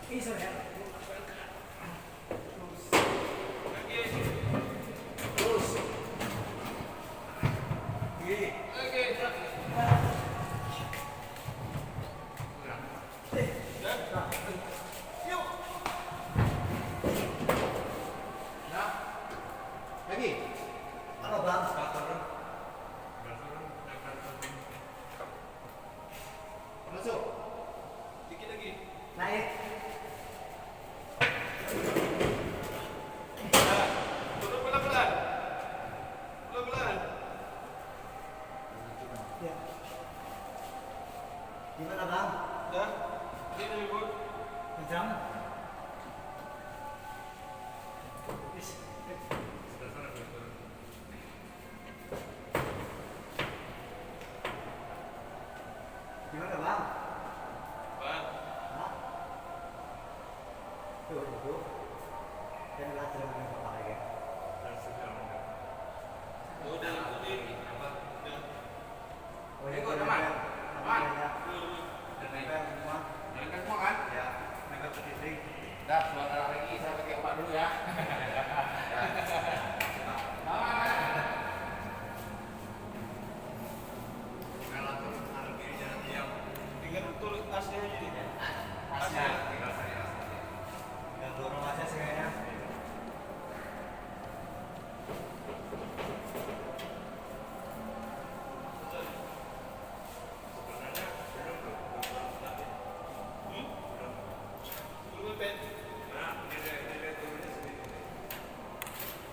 Isa ya. Terus. Gini. Lagi. Apa bang? Masuk. Dikit lagi. Naik. Tutup pelan-pelan. Pelan-pelan. Ya. Gimana bang? Udah. Ini lebih kencang. Gimana bang? Bang? Hah? Tuh. Dan laser yang kau pakai ya? Udah. Apa? Udah. Oh ini kok aman? Aman? Udah naik semua? Jalankan semua kan? Ya. Naik ke titik. Dah, sebentar lagi saya pakai obat dulu ya.